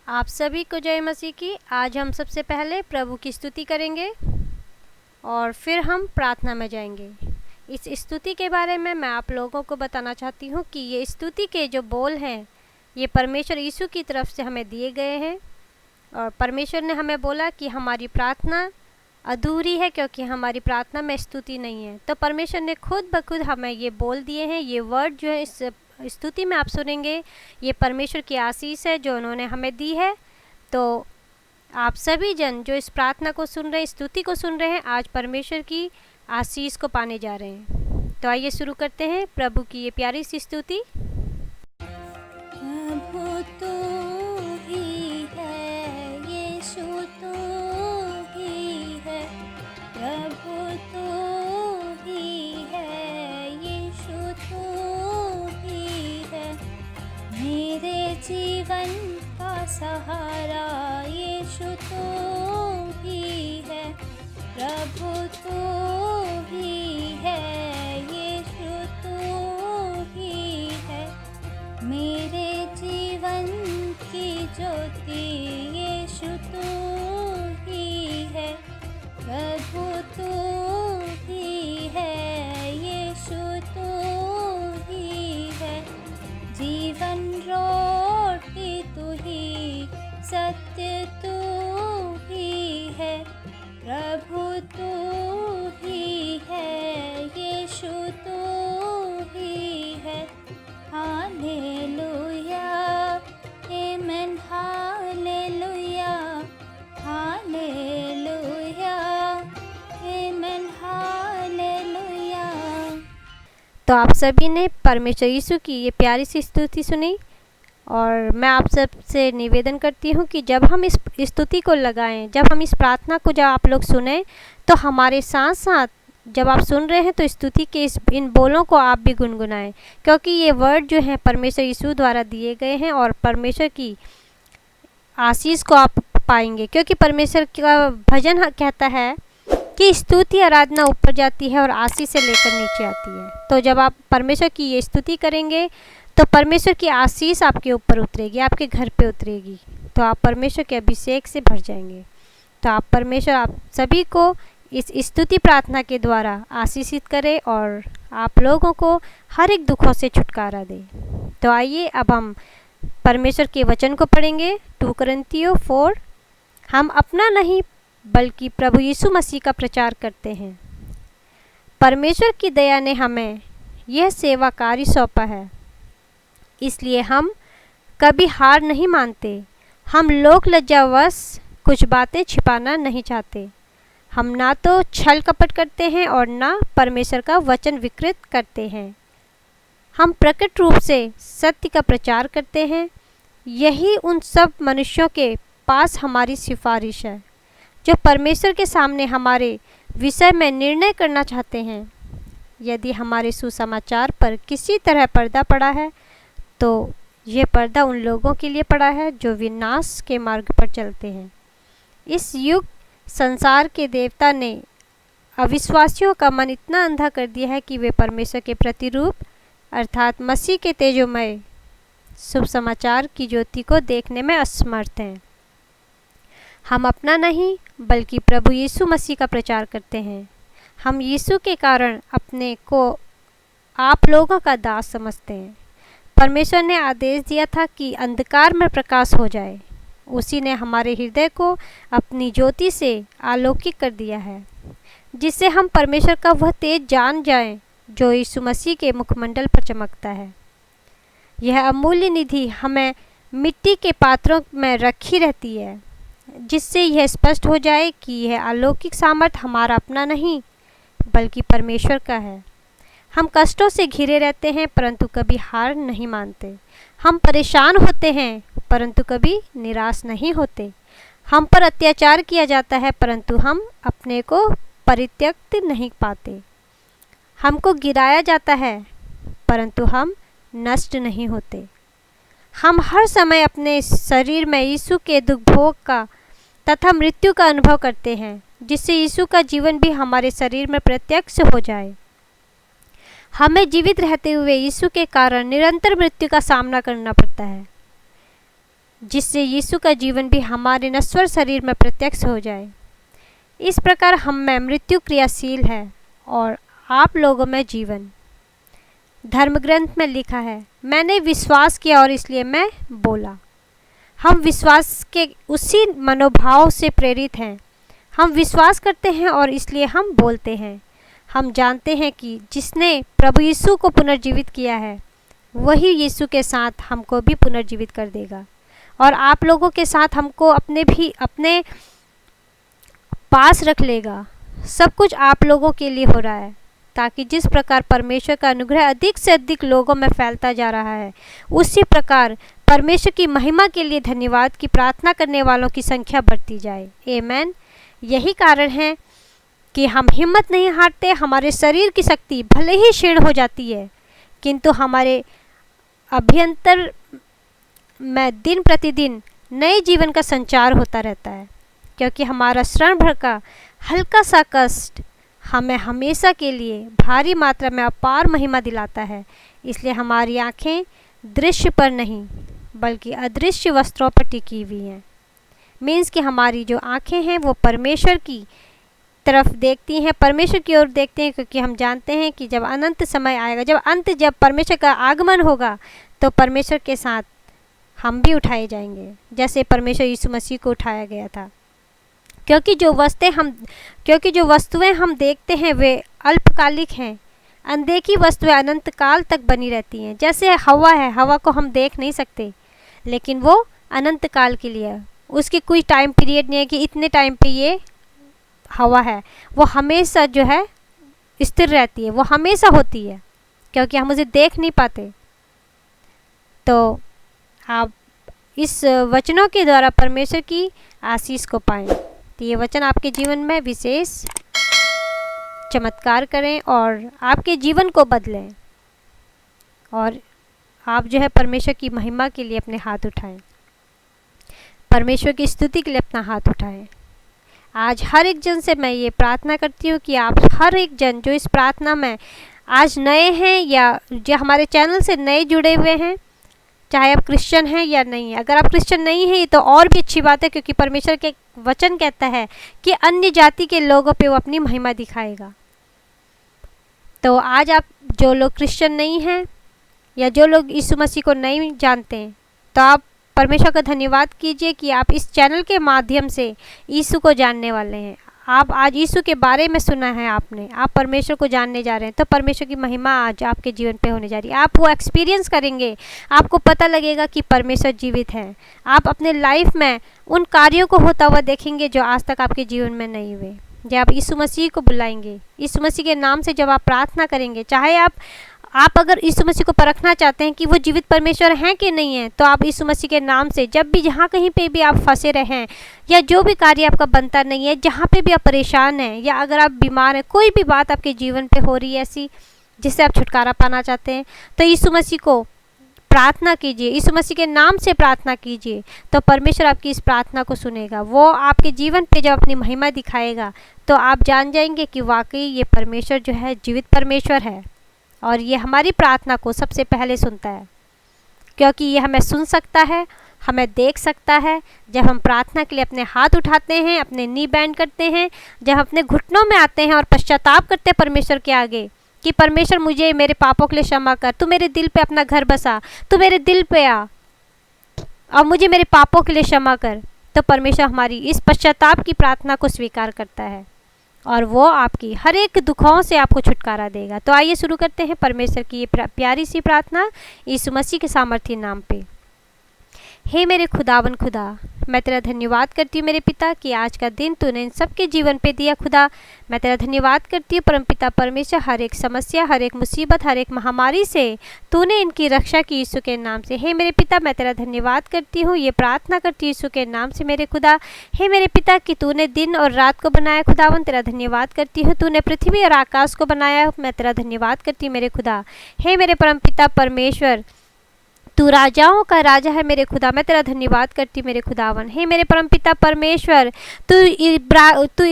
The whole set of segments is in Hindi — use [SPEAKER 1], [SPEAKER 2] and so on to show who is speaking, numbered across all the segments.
[SPEAKER 1] आप सभी को जय मसीह की। आज हम सबसे पहले प्रभु की स्तुति करेंगे और फिर हम प्रार्थना में जाएंगे। इस स्तुति के बारे में मैं आप लोगों को बताना चाहती हूँ कि ये स्तुति के जो बोल हैं ये परमेश्वर यीशु की तरफ से हमें दिए गए हैं और परमेश्वर ने हमें बोला कि हमारी प्रार्थना अधूरी है क्योंकि हमारी प्रार्थना में स्तुति नहीं है। तो परमेश्वर ने खुद ब खुद हमें ये बोल दिए हैं। ये वर्ड जो है इस स्तुति में आप सुनेंगे, ये परमेश्वर की आशीष है जो उन्होंने हमें दी है। तो आप सभी जन जो इस प्रार्थना को सुन रहे हैं, स्तुति को सुन रहे हैं, आज परमेश्वर की आशीष को पाने जा रहे हैं। तो आइए शुरू करते हैं प्रभु की ये प्यारी सी स्तुति।
[SPEAKER 2] प्रभु तू ही है, यीशु तू ही है, प्रभु तू ही है, यीशु तू ही है, मेरे जीवन का सहारा यीशु तू ही है, प्रभु तू ही है, यीशु तू ही है, मेरे जीवन की ज्योति यीशु तू ही है, प्रभु तू ही है, यीशु तू ही है, जीवन रोटी तू ही, सत्य तू ही है, प्रभु तू ही है, यीशु तू ही है, हालेलुया, आमेन, हालेलुया, हालेलुया, आमेन, हालेलुया।
[SPEAKER 1] तो आप सभी ने परमेश्वर यीशु की ये प्यारी सी स्तुति सुनी और मैं आप सबसे निवेदन करती हूँ कि जब हम इस स्तुति को लगाएं, जब हम इस प्रार्थना को जब आप लोग सुने तो हमारे साथ साथ जब आप सुन रहे हैं तो स्तुति के इन बोलों को आप भी गुनगुनाएं, क्योंकि ये वर्ड जो है परमेश्वर यीशु द्वारा दिए गए हैं और परमेश्वर की आशीष को आप पाएंगे। क्योंकि परमेश्वर का भजन कहता है कि स्तुति आराधना ऊपर जाती है और आशीष से लेकर नीचे आती है। तो जब आप परमेश्वर की ये स्तुति करेंगे तो परमेश्वर की आशीष आपके ऊपर उतरेगी, आपके घर पे उतरेगी, तो आप परमेश्वर के अभिषेक से भर जाएंगे। तो आप परमेश्वर आप सभी को इस स्तुति प्रार्थना के द्वारा आशीषित करे और आप लोगों को हर एक दुखों से छुटकारा दे। तो आइए अब हम परमेश्वर के वचन को पढ़ेंगे। 2 कुरिन्थियों 4। हम अपना नहीं बल्कि प्रभु यीशु मसीह का प्रचार करते हैं। परमेश्वर की दया ने हमें यह सेवा कार्य सौंपा है, इसलिए हम कभी हार नहीं मानते। हम लोक लज्जावश कुछ बातें छिपाना नहीं चाहते। हम ना तो छल कपट करते हैं और ना परमेश्वर का वचन विकृत करते हैं। हम प्रकट रूप से सत्य का प्रचार करते हैं। यही उन सब मनुष्यों के पास हमारी सिफारिश है जो परमेश्वर के सामने हमारे विषय में निर्णय करना चाहते हैं। यदि हमारे सुसमाचार पर किसी तरह पर्दा पड़ा है तो यह पर्दा उन लोगों के लिए पड़ा है जो विनाश के मार्ग पर चलते हैं। इस युग संसार के देवता ने अविश्वासियों का मन इतना अंधा कर दिया है कि वे परमेश्वर के प्रतिरूप अर्थात मसीह के तेजोमय शुभ समाचार की ज्योति को देखने में असमर्थ हैं। हम अपना नहीं बल्कि प्रभु यीशु मसीह का प्रचार करते हैं। हम यीशु के कारण अपने को आप लोगों का दास समझते हैं। परमेश्वर ने आदेश दिया था कि अंधकार में प्रकाश हो जाए। उसी ने हमारे हृदय को अपनी ज्योति से आलोकित कर दिया है, जिससे हम परमेश्वर का वह तेज जान जाएं जो यीशु मसीह के मुखमंडल पर चमकता है। यह अमूल्य निधि हमें मिट्टी के पात्रों में रखी रहती है, जिससे यह स्पष्ट हो जाए कि यह अलौकिक सामर्थ हमारा अपना नहीं बल्कि परमेश्वर का है। हम कष्टों से घिरे रहते हैं परंतु कभी हार नहीं मानते। हम परेशान होते हैं परंतु कभी निराश नहीं होते। हम पर अत्याचार किया जाता है परंतु हम अपने को परित्यक्त नहीं पाते। हमको गिराया जाता है परंतु हम नष्ट नहीं होते। हम हर समय अपने शरीर में यीशु के दुख भोग का तथा मृत्यु का अनुभव करते हैं, जिससे यीशु का जीवन भी हमारे शरीर में प्रत्यक्ष हो जाए। हमें जीवित रहते हुए यीशु के कारण निरंतर मृत्यु का सामना करना पड़ता है। जिससे यीशु का जीवन भी हमारे नश्वर शरीर में प्रत्यक्ष हो जाए। इस प्रकार हम में मृत्यु क्रियाशील है और आप लोगों में जीवन। धर्म ग्रंथ में लिखा है, मैंने विश्वास किया और इसलिए मैं बोला। हम विश्वास के उसी मनोभाव से प्रेरित हैं। हम विश्वास करते हैं और इसलिए हम बोलते हैं। हम जानते हैं कि जिसने प्रभु यीशु को पुनर्जीवित किया है वही यीशु के साथ हमको भी पुनर्जीवित कर देगा और आप लोगों के साथ हमको अपने पास रख लेगा। सब कुछ आप लोगों के लिए हो रहा है ताकि जिस प्रकार परमेश्वर का अनुग्रह अधिक से अधिक लोगों में फैलता जा रहा है, उसी प्रकार परमेश्वर की महिमा के लिए धन्यवाद की प्रार्थना करने वालों की संख्या बढ़ती जाए। आमीन। यही कारण है कि हम हिम्मत नहीं हारते। हमारे शरीर की शक्ति भले ही क्षीण हो जाती है, किंतु हमारे अभ्यंतर में दिन प्रतिदिन नए जीवन का संचार होता रहता है, क्योंकि हमारा क्षण भर का हल्का सा कष्ट हमें हमेशा के लिए भारी मात्रा में अपार महिमा दिलाता है। इसलिए हमारी आँखें दृश्य पर नहीं बल्कि अदृश्य वस्त्रों पर टिकी हुई हैं। मीन्स कि हमारी जो आँखें हैं वो परमेश्वर की तरफ देखती हैं, परमेश्वर की ओर देखते हैं, क्योंकि हम जानते हैं कि जब अनंत समय आएगा, जब परमेश्वर का आगमन होगा, तो परमेश्वर के साथ हम भी उठाए जाएंगे, जैसे परमेश्वर यीशु मसीह को उठाया गया था। क्योंकि जो वस्तुएं हम देखते हैं वे अल्पकालिक हैं। अनदेखी वस्तुएं अनंत काल तक बनी रहती हैं। जैसे हवा है, हवा को हम देख नहीं सकते, लेकिन वो अनंत काल के लिए है। उसकी कोई टाइम पीरियड नहीं है कि इतने टाइम पे ये हवा है। वो हमेशा जो है स्थिर रहती है, वो हमेशा होती है, क्योंकि हम उसे देख नहीं पाते। तो आप इस वचनों के द्वारा परमेश्वर की आशीष को पाएं। तो ये वचन आपके जीवन में विशेष चमत्कार करें और आपके जीवन को बदलें, और आप जो है परमेश्वर की महिमा के लिए अपने हाथ उठाएं, परमेश्वर की स्तुति के लिए अपना हाथ उठाएं। आज हर एक जन से मैं ये प्रार्थना करती हूँ कि आप हर एक जन जो इस प्रार्थना में आज नए हैं या जो हमारे चैनल से नए जुड़े हुए हैं, चाहे आप क्रिश्चियन हैं या नहीं है। अगर आप क्रिश्चियन नहीं हैं तो और भी अच्छी बात है, क्योंकि परमेश्वर के वचन कहता है कि अन्य जाति के लोगों पे वो अपनी महिमा दिखाएगा। तो आज आप जो लोग क्रिश्चियन नहीं हैं या जो लोग यीशु मसीह को नहीं जानते हैं, तो आप परमेश्वर का धन्यवाद कीजिए कि आप इस चैनल के माध्यम से यीशु को जानने वाले हैं। आप आज यीशु के बारे में सुना है आपने, आप परमेश्वर को जानने जा रहे हैं, तो परमेश्वर की महिमा आज आपके जीवन पे होने जा रही है। आप वो एक्सपीरियंस करेंगे, आपको पता लगेगा कि परमेश्वर जीवित है। आप अपने लाइफ में उन कार्यों को होता हुआ देखेंगे जो आज तक आपके जीवन में नहीं हुए। जब आप यीशु मसीह को बुलाएंगे, यीशु मसीह के नाम से जब आप प्रार्थना करेंगे, चाहे आप अगर यीशु मसीह को परखना चाहते हैं कि वो जीवित परमेश्वर हैं कि नहीं है, तो आप यीशु मसीह के नाम से जब भी जहाँ कहीं पे भी आप फंसे रहे हैं या जो भी कार्य आपका बनता नहीं है, जहाँ पे भी आप परेशान हैं या अगर आप बीमार हैं, कोई भी बात आपके जीवन पे हो रही है ऐसी जिससे आप छुटकारा पाना चाहते हैं, तो यीशु मसीह को प्रार्थना कीजिए, यीशु मसीह के नाम से प्रार्थना कीजिए, तो परमेश्वर आपकी इस प्रार्थना को सुनेगा। वो आपके जीवन पे जब अपनी महिमा दिखाएगा तो आप जान जाएंगे कि वाकई ये परमेश्वर जो है जीवित परमेश्वर है और ये हमारी प्रार्थना को सबसे पहले सुनता है, क्योंकि ये हमें सुन सकता है, हमें देख सकता है। जब हम प्रार्थना के लिए अपने हाथ उठाते हैं, अपने नी बैंड करते हैं, जब अपने घुटनों में आते हैं और पश्चाताप करते हैं परमेश्वर के आगे कि परमेश्वर मुझे मेरे पापों के लिए क्षमा कर, तू मेरे दिल पे अपना घर बसा, तू मेरे दिल पे आ और मुझे मेरे पापों के लिए क्षमा कर, तो परमेश्वर हमारी इस पश्चाताप की प्रार्थना को स्वीकार करता है और वो आपकी हर एक दुखों से आपको छुटकारा देगा। तो आइए शुरू करते हैं परमेश्वर की ये प्यारी सी प्रार्थना यीशु मसीह के सामर्थी नाम पे। हे मेरे खुदावन खुदा, मैं तेरा धन्यवाद करती हूँ मेरे पिता कि आज का दिन तूने इन सबके जीवन पे दिया। खुदा मैं तेरा धन्यवाद करती हूँ परम पिता परमेश्वर, हर एक समस्या, हर एक मुसीबत, हर एक महामारी से तूने इनकी रक्षा की यीशु के नाम से। हे मेरे पिता मैं तेरा धन्यवाद करती हूँ, ये प्रार्थना करती हूँ यीशु के नाम से मेरे खुदा। हे मेरे पिता कि तूने दिन और रात को बनाया, खुदावन तेरा धन्यवाद करती हूँ। तूने पृथ्वी और आकाश को बनाया, मैं तेरा धन्यवाद करती हूँ मेरे खुदा। हे मेरे परम पिता परमेश्वर, तू राजाओं का राजा है मेरे खुदा, मैं तेरा धन्यवाद करती मेरे खुदावन। हे मेरे परमपिता परमेश्वर, तू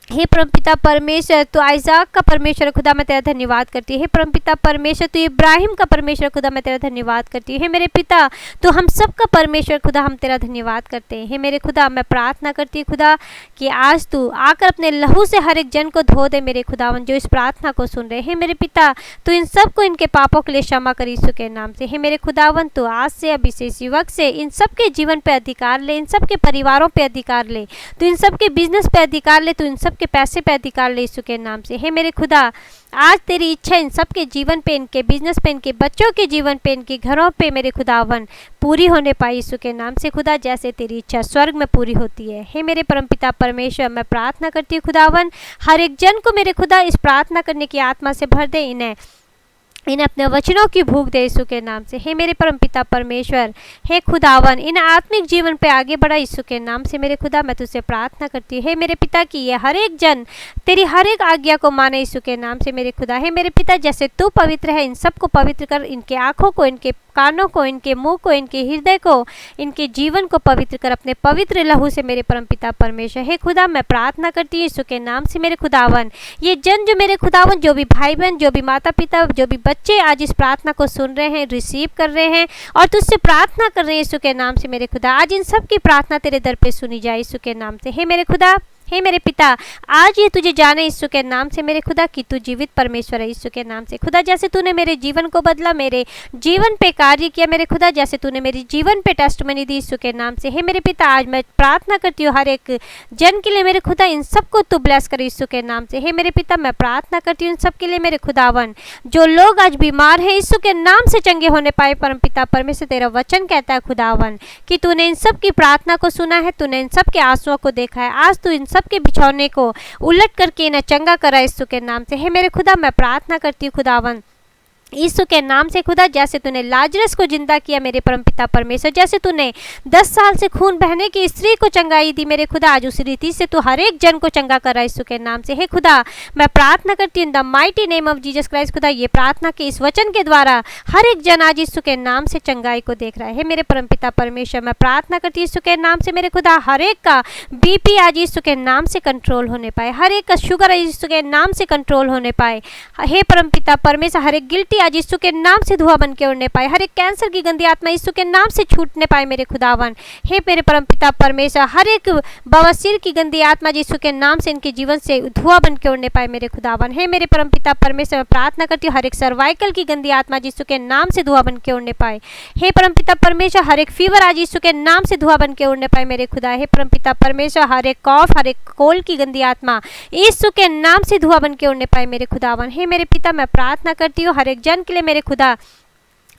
[SPEAKER 1] हे परमपिता परमेश्वर, तू आइजाक का परमेश्वर खुदा, मैं तेरा धन्यवाद करती हूँ। हे परमपिता परमेश्वर, तू इब्राहिम का परमेश्वर खुदा, मैं तेरा धन्यवाद करती हूँ। हे मेरे पिता, तू हम सब का परमेश्वर खुदा, हम तेरा धन्यवाद करते हैं। हे मेरे खुदा, मैं प्रार्थना करती हूँ खुदा कि आज तू आकर अपने लहू से हर एक जन को धो दे मेरे खुदावन, जो इस प्रार्थना को सुन रहे हैं। मेरे पिता, तू इन सब को इनके पापों के लिए क्षमा कर यीशु के नाम से। हे मेरे खुदावन, तू आज से अभी से इसी वक्त से इन सब के जीवन पे अधिकार ले, इन सब के परिवारों पे अधिकार ले, तू इन सब के बिजनेस पे अधिकार ले, तू इन सब के पैसे पे अधिकार ले यीशु के नाम से। हे मेरे खुदा, आज तेरी इच्छा इन सब के जीवन पे, इनके बिजनेस पे, इनके बच्चों के जीवन पे, इनके घरों पे मेरे खुदावन पूरी होने पाई यीशु के नाम से खुदा, जैसे तेरी इच्छा स्वर्ग में पूरी होती है। हे मेरे परमपिता परमेश्वर, मैं प्रार्थना करती हूँ खुदावन, हर एक जन को मेरे खुदा इस प्रार्थना करने की आत्मा से भर दे, इन्हें अपने वचनों की भूख दे यीशु के नाम से। हे मेरे परमपिता परमेश्वर, हे खुदावन, इन आत्मिक जीवन पे आगे बढ़ा यीशु के नाम से मेरे खुदा, मैं तुझसे प्रार्थना करती हूँ। हे मेरे पिता की ये हर एक जन तेरी हर एक आज्ञा को माने यीशु के नाम से मेरे खुदा। हे मेरे पिता, जैसे तू पवित्र है, इन सबको पवित्र कर, इनके आँखों को, इनके कानों को, इनके मुंह को, इनके हृदय को, इनके जीवन को पवित्र कर अपने पवित्र लहू से मेरे परमपिता परमेश्वर। हे खुदा, मैं प्रार्थना करती हूँ यीशु के नाम से मेरे खुदावन, ये जन जो मेरे खुदावन, जो भी भाई बहन, जो भी माता पिता, जो भी बच्चे आज इस प्रार्थना को सुन रहे हैं, रिसीव कर रहे हैं और तुझसे प्रार्थना कर रहे हैं यीशु के नाम से मेरे खुदा, आज इन सब की प्रार्थना तेरे दर पे सुनी जाए यीशु के नाम से। हे मेरे खुदा, हे मेरे पिता, आज ये तुझे जाने यीशु के नाम से मेरे खुदा कि तू जीवित परमेश्वर है यीशु के नाम से खुदा। जैसे तूने मेरे जीवन को बदला, मेरे जीवन पे कार्य किया मेरे खुदा, जैसे तूने मेरे जीवन पे टेस्टमनी दी यीशु के नाम से। हे मेरे पिता, आज मैं प्रार्थना करती हूँ हर एक जन के लिए मेरे खुदा, इन सबको तू ब्लेस कर यीशु के नाम से। हे मेरे पिता, मैं प्रार्थना करती हूँ इन सब के लिए मेरे खुदावन, जो लोग आज बीमार हैं यीशु के नाम से चंगे होने पाए। परमपिता परमेश्वर, तेरा वचन कहता है खुदावन कि तूने इन सब की प्रार्थना को सुना है, तूने इन सब के आंसुओं को देखा है, आज तू इन सबके बिछौने को उलट करके इन्हें चंगा करा यीशु के नाम से। हे मेरे खुदा, मैं प्रार्थना करती हूँ खुदावन यीशु के नाम से खुदा, जैसे तूने लाजरस को जिंदा किया मेरे परमपिता परमेश्वर, जैसे तूने 10 साल से खून बहने की स्त्री को चंगाई दी मेरे खुदा, आज उस रीति से तू हर एक जन को चंगा करा यीशु के नाम से। हे खुदा, मैं प्रार्थना करती हूँ in the mighty name of Jesus Christ खुदा, ये प्रार्थना के इस वचन के द्वारा हर एक जन आज यीशु के नाम से चंगाई को देख रहा है। मेरे परमपिता परमेश्वर, मैं प्रार्थना करती हूँ यीशु के नाम से मेरे खुदा, हर एक का बीपी आज यीशु के नाम से कंट्रोल होने पाए, हर एक का शुगर यीशु के नाम से कंट्रोल होने पाए। हे परमपिता परमेश्वर, हर एक गिल्टी आज यीशु के नाम से धुआं बन के उड़ने पाए, हर एक कैंसर की गंदी आत्मा यीशु के नाम से छूटने पाए मेरे खुदावन। हे मेरे परमपिता परमेश्वर, हर एक बवासीर की गंदी आत्मा यीशु के नाम से इनके जीवन से धुआं बन के उड़ने पाए मेरे खुदावन। हे मेरे परमपिता परमेश्वर, मैं प्रार्थना करती हूँ हर एक सर्वाइकल की गंदी आत्मा यीशु के नाम से धुआं बन के उड़ने पाए। हे परमपिता परमेश्वर, हर एक फीवर आज यीशु के नाम से धुआं बन के उड़ने पाए मेरे खुदा। हे परमपिता परमेश्वर, हर एक कॉफ, हर एक कोल की गंदी आत्मा यीशु के नाम से धुआं बन के उड़ने पाए मेरे खुदावन। हे मेरे पिता, मैं प्रार्थना करती हूँ हर एक जन के लिए मेरे खुदा,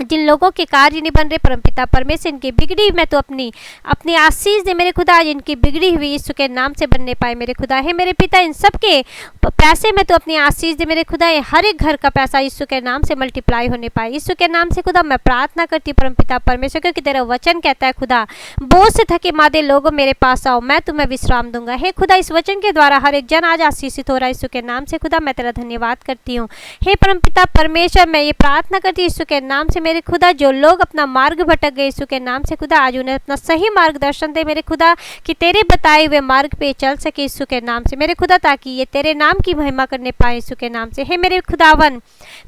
[SPEAKER 1] जिन लोगों के कार्य नहीं बन रहे परमपिता परमेश्वर, इनकी बिगड़ी मैं तो अपनी आशीष दे मेरे खुदा, आज इनकी बिगड़ी हुई यीशु के नाम से बनने पाए मेरे खुदा। है मेरे पिता, इन सब के पैसे में तो अपनी आशीष दे मेरे खुदा, हर एक घर का पैसा यीशु के नाम से मल्टीप्लाई होने पाए यीशु के नाम से खुदा। मैं प्रार्थना करती परमपिता परमेश्वर, क्योंकि तेरा वचन कहता है खुदा, बोझ से थके मादे लोगों मेरे पास आओ, मैं तुम्हें विश्राम दूंगा। हे खुदा, इस वचन के द्वारा हर एक जन आज आशीषित हो रहा है यीशु के नाम से खुदा, मैं तेरा धन्यवाद करती हूँ। हे परमपिता परमेश्वर, मैं ये प्रार्थना करती हूँ यीशु के नाम से मेरे खुदा, जो लोग अपना मार्ग भटक गए यीशु के नाम से खुदा, आज उन्हें अपना सही मार्गदर्शन दे मेरे खुदा, कि तेरे बताए हुए मार्ग पे चल सके यीशु के नाम से मेरे खुदा, ताकि ये तेरे नाम की महिमा करने पाए यीशु के नाम से। हे मेरे खुदावन,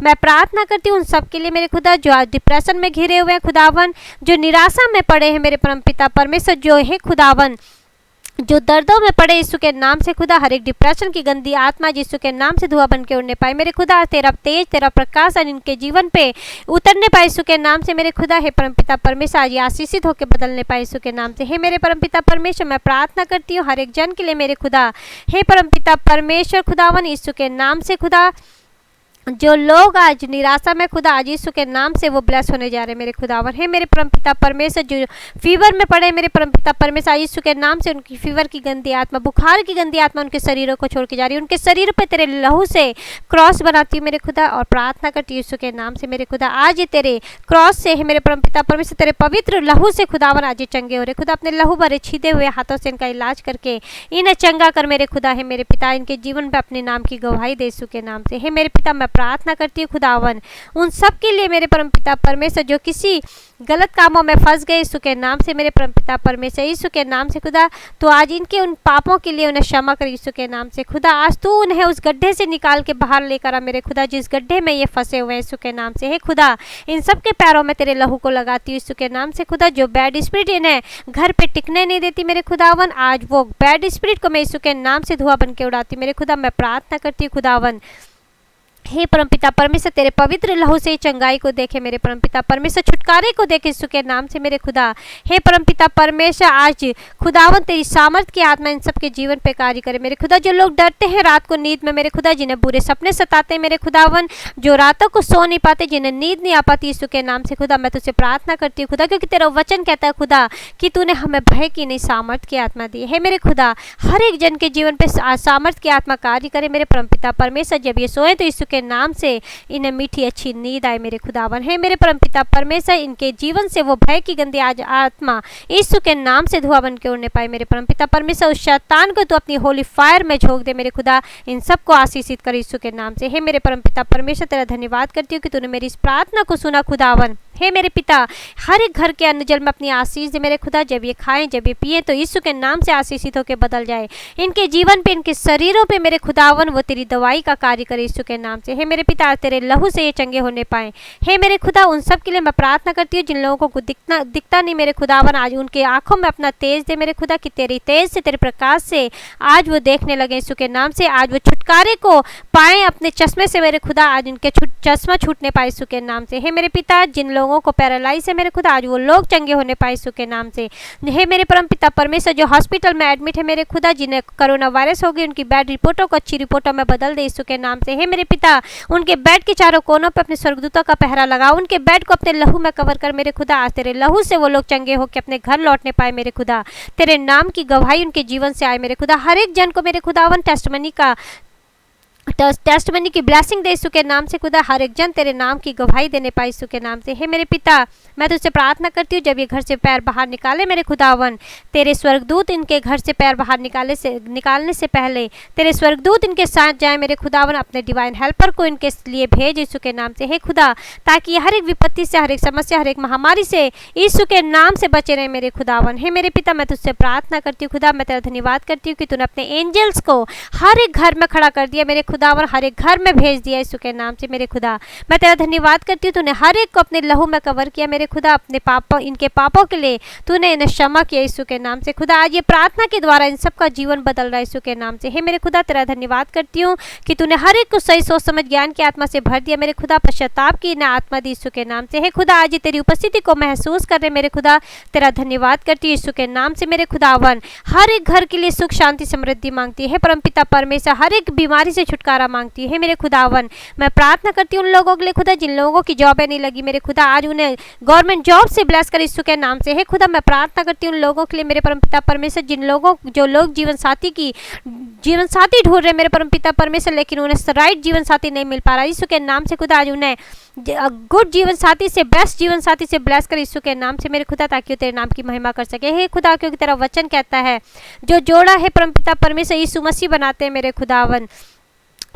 [SPEAKER 1] मैं प्रार्थना करती हूँ उन सब के लिए मेरे खुदा, जो आज डिप्रेशन में घिरे हुए हैं खुदावन, जो निराशा में पड़े हैं मेरे परमपिता परमेश्वर, जो है खुदावन जो दर्दों में पड़े यीशु के नाम से खुदा, हर एक डिप्रेशन की गंदी आत्मा यीशु के नाम से धुआं बन के उड़ने पाए मेरे खुदा। तेरा तेज, तेरा प्रकाश इनके जीवन पे उतरने पाए यीशु के नाम से मेरे खुदा। हे परमपिता परमेश्वर, आज आशीषित होकर बदलने पाए यीशु के नाम से। हे मेरे परमपिता परमेश्वर, मैं प्रार्थना करती हूँ हर एक जन के लिए मेरे खुदा। हे परमपिता परमेश्वर खुदावन, यीशु के नाम से खुदा, जो लोग आज निराशा में खुदा, आज यीशु के नाम से वो ब्लेस होने जा रहे हैं मेरे खुदावन। हे मेरे परमपिता परमेश्वर, जो फीवर में पड़े मेरे परमपिता परमेश्वर, आज यीशु के नाम से उनकी फीवर की गंदी आत्मा, बुखार की गंदी आत्मा उनके शरीरों को छोड़ के जा रही है, उनके शरीर पे तेरे लहू से क्रॉस बनाती हूँ मेरे खुदा, और प्रार्थना करती हूँ यीशु के नाम से मेरे खुदा, आज ये तेरे क्रॉस से है मेरे परमपिता परमेश्वर, तेरे पवित्र लहू से खुदावन आज ये चंगे हो रहे खुदा। अपने लहू भरे छीदे हुए हाथों से इनका इलाज करके इन्हें चंगा कर मेरे खुदा। है मेरे पिता, इनके जीवन पे अपने नाम की गवाही दे यीशु के नाम से। हे मेरे पिता, मैं प्रार्थना करती हूँ खुदावन उन सब के लिए मेरे परमपिता परमेश्वर जो किसी गलत कामों में फंस गए यीशु के नाम से मेरे परमपिता परमेश्वर यीशु के नाम से खुदा तो आज इनके उन पापों के लिए उन्हें क्षमा कर यीशु के नाम से खुदा आज तू उन्हें उस गड्ढे से निकाल के बाहर लेकर आ मेरे खुदा जिस गड्ढे में ये फंसे हुए हैं यीशु के नाम से हे खुदा इन सब के पैरों में तेरे लहू को लगाती हूँ यीशु के नाम से खुदा जो बैड स्पिरिट इन्हें घर पे टिकने नहीं देती मेरे खुदावन आज वो बैड स्पिरिट को मैं यीशु के नाम से धुआं बन के उड़ाती हूँ मेरे खुदा मैं प्रार्थना करती हूँ खुदावन हे परमपिता परमेश्वर तेरे पवित्र लहू से चंगाई को देखे मेरे परमपिता परमेश्वर छुटकारे को देखे यीशु के नाम से मेरे खुदा हे परमपिता परमेश्वर आज खुदावन तेरी सामर्थ की आत्मा इन सबके जीवन पे कार्य करे मेरे खुदा जो लोग डरते हैं रात को नींद में मेरे खुदा जिन्हें बुरे सपने सताते हैं मेरे खुदावन जो रातों को सो नहीं पाते जिन्हें नींद नहीं आ पाती यीशु के नाम से खुदा मैं तुझसे प्रार्थना करती हूँ खुदा क्योंकि तेरा वचन कहता है खुदा कि तूने हमें भय की नहीं सामर्थ की आत्मा दी है मेरे खुदा हर एक जन के जीवन पे सामर्थ की आत्मा कार्य करे मेरे परमपिता परमेश्वर जब ये सोए तो यीशु के नाम से इन्हें मीठी अच्छी नींद आए मेरे खुदावन है मेरे परमपिता परमेश्वर इनके जीवन से वो भय की गंदी आज आत्मा यीशु के नाम से धुआं बन के उड़ने पाए मेरे परमपिता परमेश्वर उस शैतान को तू अपनी होली फायर में झोंक दे मेरे खुदा इन सबको आशीषित कर यीशु के नाम से हे मेरे परमपिता परमेश्वर तेरा धन्यवाद करती हूँ कि तूने मेरी इस प्रार्थना को सुना खुदावन हे मेरे पिता हर एक घर के अन्न जल में अपनी आशीष दे मेरे खुदा जब ये खाएं जब ये पिए तो यीशु के नाम से आशीषित होकर बदल जाए इनके जीवन पे इनके शरीरों पे मेरे खुदावन वो तेरी दवाई का कार्य करे यीशु के नाम से हे मेरे पिता तेरे लहू से ये चंगे होने पाए हे मेरे खुदा उन सब के लिए मैं प्रार्थना करती हूँ जिन लोगों को दिखता नहीं मेरे खुदावन आज उनके आंखों में अपना तेज दे मेरे खुदा कि तेरी तेज से तेरे प्रकाश से आज वो देखने लगे यीशु के नाम से आज वो छुटकारे को पाए अपने चश्मे से मेरे खुदा आज उनके चश्मा छूटने पाए यीशु के नाम से हे मेरे पिता जिन लोगों को पैरालाइज है मेरे खुदा आज वो लोग चंगे होने पाए यीशु के नाम से हे मेरे परमपिता परमेश्वर जो हॉस्पिटल में एडमिट है मेरे खुदा जिन्हें कोरोना वायरस हो गई उनकी बैड रिपोर्टों को अच्छी रिपोर्टों में बदल दे यीशु के नाम से हे मेरे पिता उनके बेड के चारों कोनों पर अपने स्वर्गदूतों का पहरा लगाओ उनके बेड को अपने लहू में कवर कर मेरे खुदा आज तेरे लहू से वो लोग चंगे होकर अपने घर लौटने पाए मेरे खुदा तेरे नाम की गवाही उनके जीवन से आए मेरे खुदा हर एक जन को मेरे खुदावन टेस्टमनी की ब्लेसिंग दे यीशु के नाम से खुदा हर एक जन तेरे नाम की गवाही देने पाए यीशु के नाम से हे मेरे पिता मैं तुझसे प्रार्थना करती हूँ जब ये घर से पैर बाहर निकाले मेरे खुदावन तेरे स्वर्गदूत इनके घर से पैर बाहर निकालने से पहले तेरे स्वर्गदूत इनके साथ जाए मेरे खुदावन अपने डिवाइन हेल्पर को इनके लिए भेज यीशु के नाम से हे खुदा ताकि हर एक विपत्ति से हर एक समस्या हर एक महामारी से यीशु के नाम से बचे रहे मेरे खुदावन हे मेरे पिता मैं तुझसे प्रार्थना करती हूँ खुदा मैं तेरा धन्यवाद करती हूँ कि तूने अपने एंजल्स को हर एक घर में खड़ा कर दिया मेरे खुदावन हर एक घर में भेज दिया यीशु के नाम से मेरे खुदा मैं तेरा धन्यवाद करती हूँ तूने हर एक को अपने लहू में कवर किया मेरे खुदा अपने पापों इनके पापों के लिए तूने इन्हें क्षमा किया यीशु के नाम से खुदा आज ये प्रार्थना के द्वारा इन सबका जीवन बदल रहा है यीशु के नाम से हे मेरे खुदा तेरा धन्यवाद करती हूँ कि तूने हर एक को सही सोच समझ ज्ञान की आत्मा से भर दिया मेरे खुदा पश्चाताप की इन्हें आत्मा दी यीशु के नाम से हे खुदा आज तेरी उपस्थिति को महसूस कर रहे मेरे खुदा तेरा धन्यवाद करती हूँ यीशु के नाम से मेरे खुदावन हर एक घर के लिए सुख शांति समृद्धि मांगती है परमपिता परमेश्वर हर एक बीमारी से छुटकारा मांगती है मेरे खुदावन मैं प्रार्थना करती हूँ उन लोगों के लिए खुदा जिन लोगों की जॉबें नहीं लगी मेरे खुदा आज उन्हें गवर्नमेंट जॉब से ब्लेस कर यीशु के नाम से हे खुदा मैं प्रार्थना करती हूँ उन लोगों के लिए मेरे परमपिता परमेश्वर जो लोग जीवन साथी ढूंढ रहे मेरे परमपिता परमेश्वर लेकिन उन्हें राइट जीवन साथी नहीं मिल पा रहा यीशु के नाम से खुदा आज उन्हें गुड जीवन साथी से बेस्ट जीवन साथी से ब्लेस कर यीशु के नाम से मेरे खुदा ताकि वो तेरे नाम की महिमा कर सके हे खुदा क्योंकि तेरा वचन कहता है जो जोड़ा है परमपिता परमेश्वर यीशु मसीह बनाते हैं मेरे खुदावन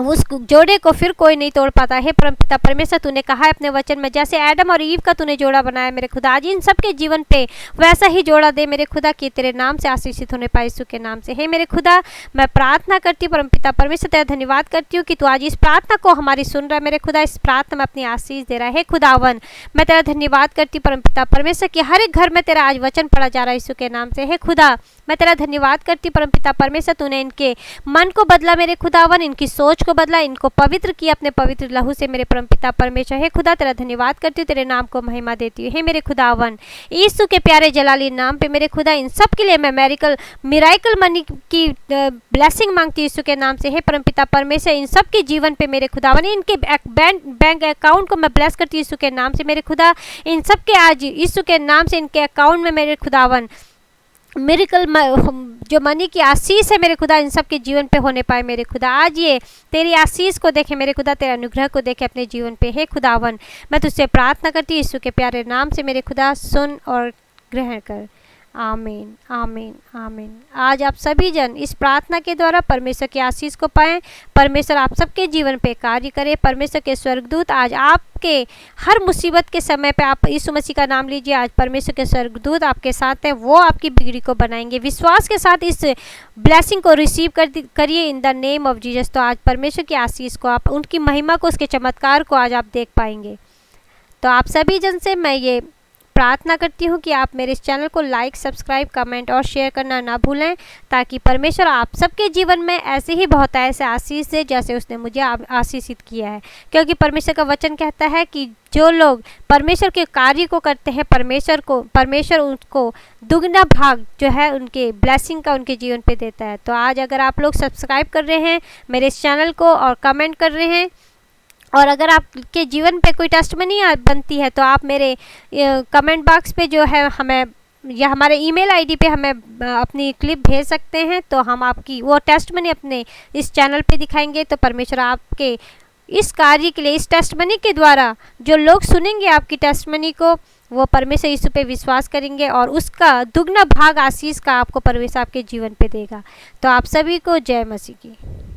[SPEAKER 1] उस जोड़े को फिर कोई नहीं तोड़ पाता है परमपिता परमेश्वर तूने कहा है अपने वचन में जैसे एडम और ईव का तूने जोड़ा बनाया मेरे खुदा आज इन सबके जीवन पे वैसा ही जोड़ा दे मेरे खुदा कि तेरे नाम से आशीषित होने पाए यीशु के नाम से हे मेरे खुदा मैं प्रार्थना करती हूँ परमपिता परमेश्वर तेरा धन्यवाद करती हूँ कि तू आज इस प्रार्थना को हमारी सुन रहा है मेरे खुदा इस प्रार्थना में अपनी आशीष दे रहा है खुदावन मैं तेरा धन्यवाद करती हूँ परमपिता परमेश्वर कि हर एक घर में तेरा आज वचन पढ़ा जा रहा है यीशु के नाम से हे खुदा मैं तेरा धन्यवाद करती हूँ परमपिता परमेश्वर तूने इनके मन को बदला मेरे खुदावन इनकी सोच को बदला इनको पवित्र किया अपने पवित्र लहू से मेरे परमपिता परमेश्वर हे खुदा तेरा धन्यवाद करती हूँ तेरे नाम को महिमा देती हूँ हे मेरे खुदावन यीशु के प्यारे जलाली नाम पे मेरे खुदा इन सब के लिए मैं मिराइकल मनी की ब्लेसिंग मांगती हूँ यीशु के नाम से हे परमपिता परमेश्वर इन सब के जीवन पे मेरे खुदावन इनके बैंक अकाउंट को मैं ब्लेस करती हूँ यीशु के नाम से मेरे खुदा इन सब के आज यीशु के नाम से इनके अकाउंट में मेरे खुदावन मिरेकल जो मनी की आशीष है मेरे खुदा इन सब के जीवन पे होने पाए मेरे खुदा आज ये तेरी आशीष को देखे मेरे खुदा तेरे अनुग्रह को देखे अपने जीवन पे हे खुदावन मैं तुझसे प्रार्थना करती हूँ यीशु के प्यारे नाम से मेरे खुदा सुन और ग्रहण कर आमीन, आमीन, आमीन। आज आप सभी जन इस प्रार्थना के द्वारा परमेश्वर की आशीष को पाएं। परमेश्वर आप सबके जीवन पे कार्य करे। परमेश्वर के स्वर्गदूत आज आपके हर मुसीबत के समय पे आप यीशु मसीह का नाम लीजिए। आज परमेश्वर के स्वर्गदूत आपके साथ हैं, वो आपकी बिगड़ी को बनाएंगे। विश्वास के साथ इस ब्लेसिंग को रिसीव करिए in the name of Jesus. तो आज परमेश्वर की आशीष को, आप उनकी महिमा को, उसके चमत्कार को आज आप देख पाएंगे। तो आप सभी जन से मैं ये प्रार्थना करती हूँ कि आप मेरे इस चैनल को लाइक, सब्सक्राइब, कमेंट और शेयर करना ना भूलें, ताकि परमेश्वर आप सबके जीवन में ऐसे ही बहुत ऐसे आशीष दे जैसे उसने मुझे आशीषित किया है। क्योंकि परमेश्वर का वचन कहता है कि जो लोग परमेश्वर के कार्य को करते हैं, परमेश्वर उनको दुगना भाग जो है उनके ब्लेसिंग का उनके जीवन पे देता है। तो आज अगर आप लोग सब्सक्राइब कर रहे हैं मेरे इस चैनल को और कमेंट कर रहे हैं, और अगर आपके जीवन पे कोई टेस्टमनी बनती है तो आप मेरे कमेंट बॉक्स पे जो है हमें या हमारे ईमेल आईडी पे हमें अपनी क्लिप भेज सकते हैं। तो हम आपकी वो टेस्टमनी अपने इस चैनल पे दिखाएंगे। तो परमेश्वर आपके इस कार्य के लिए, इस टेस्टमनी के द्वारा जो लोग सुनेंगे आपकी टेस्टमनी को, वो परमेश्वर यीशु पे विश्वास करेंगे और उसका दुगना भाग आशीष का आपको परमेश्वर आपके जीवन पे देगा। तो आप सभी को जय मसीह की।